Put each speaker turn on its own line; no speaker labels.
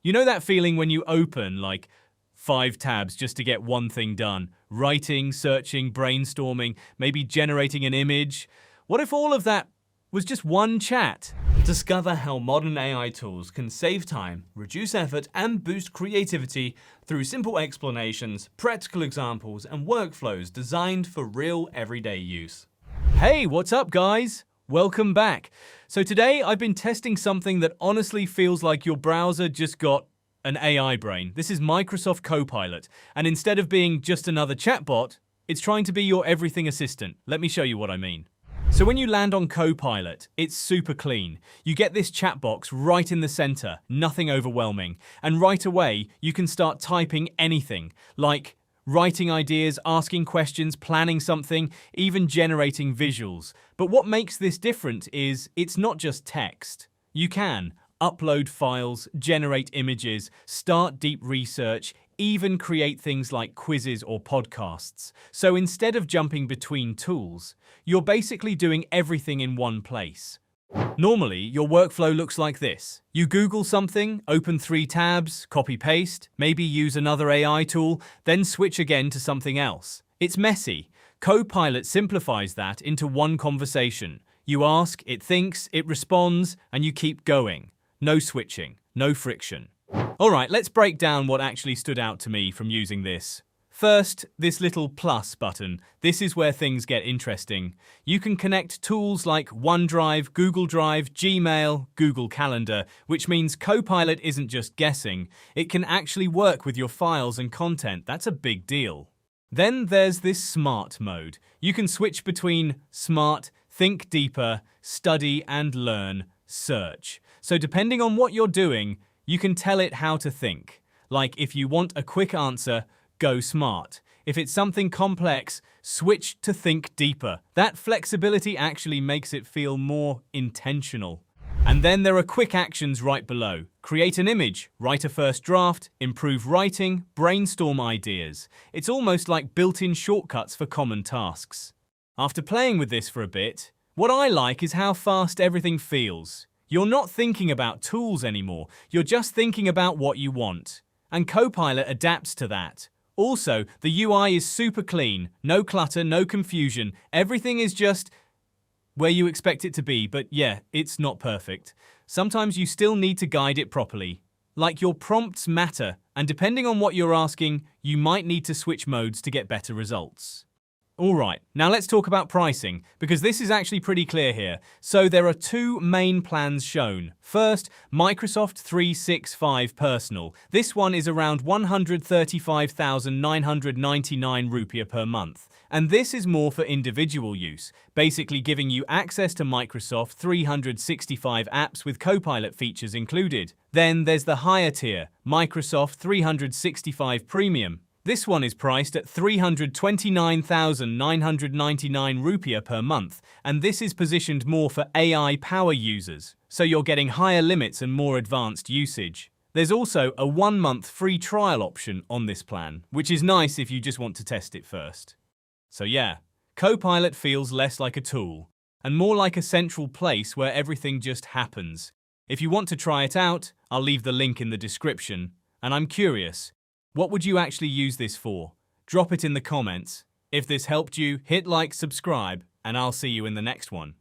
You know that feeling when you open like 5 tabs just to get one thing done? Writing, searching, brainstorming, maybe generating an image. What if all of that was just one chat? Discover how modern AI tools can save time, reduce effort, and boost creativity through simple explanations, practical examples, and workflows designed for real everyday use. Hey, what's up, guys? Welcome back. So today I've been testing something that honestly feels like your browser just got an AI brain. This is Microsoft Copilot, and instead of being just another chatbot, it's trying to be your everything assistant. Let me show you what I mean. So when you land on Copilot, it's super clean. You get this chat box right in the center, nothing overwhelming. And right away, you can start typing anything, like writing ideas, asking questions, planning something, even generating visuals. But what makes this different is it's not just text. You can upload files, generate images, start deep research, even create things like quizzes or podcasts. So instead of jumping between tools, you're basically doing everything in one place. Normally, your workflow looks like this. You Google something, open 3 tabs, copy-paste, maybe use another AI tool, then switch again to something else. It's messy. Copilot simplifies that into one conversation. You ask, it thinks, it responds, and you keep going. No switching, no friction. Alright, let's break down what actually stood out to me from using this. First, this little plus button. This is where things get interesting. You can connect tools like OneDrive, Google Drive, Gmail, Google Calendar, which means Copilot isn't just guessing. It can actually work with your files and content. That's a big deal. Then there's this smart mode. You can switch between smart, think deeper, study and learn, search. So depending on what you're doing, you can tell it how to think. Like if you want a quick answer, go smart. If it's something complex, switch to think deeper. That flexibility actually makes it feel more intentional. And then there are quick actions right below. Create an image, write a first draft, improve writing, brainstorm ideas. It's almost like built-in shortcuts for common tasks. After playing with this for a bit, what I like is how fast everything feels. You're not thinking about tools anymore, you're just thinking about what you want. And Copilot adapts to that. Also, the UI is super clean, no clutter, no confusion, everything is just where you expect it to be, but yeah, it's not perfect. Sometimes you still need to guide it properly. Like your prompts matter, and depending on what you're asking, you might need to switch modes to get better results. Alright, now let's talk about pricing, because this is actually pretty clear here. So there are 2 main plans shown. First, Microsoft 365 Personal. This one is around 135,999 rupiah per month. And this is more for individual use, basically giving you access to Microsoft 365 apps with Copilot features included. Then there's the higher tier, Microsoft 365 Premium. This one is priced at 329,999 rupiah per month, and this is positioned more for AI power users, so you're getting higher limits and more advanced usage. There's also a 1-month free trial option on this plan, which is nice if you just want to test it first. So yeah, Copilot feels less like a tool, and more like a central place where everything just happens. If you want to try it out, I'll leave the link in the description, and I'm curious, what would you actually use this for? Drop it in the comments. If this helped you, hit like, subscribe, and I'll see you in the next one.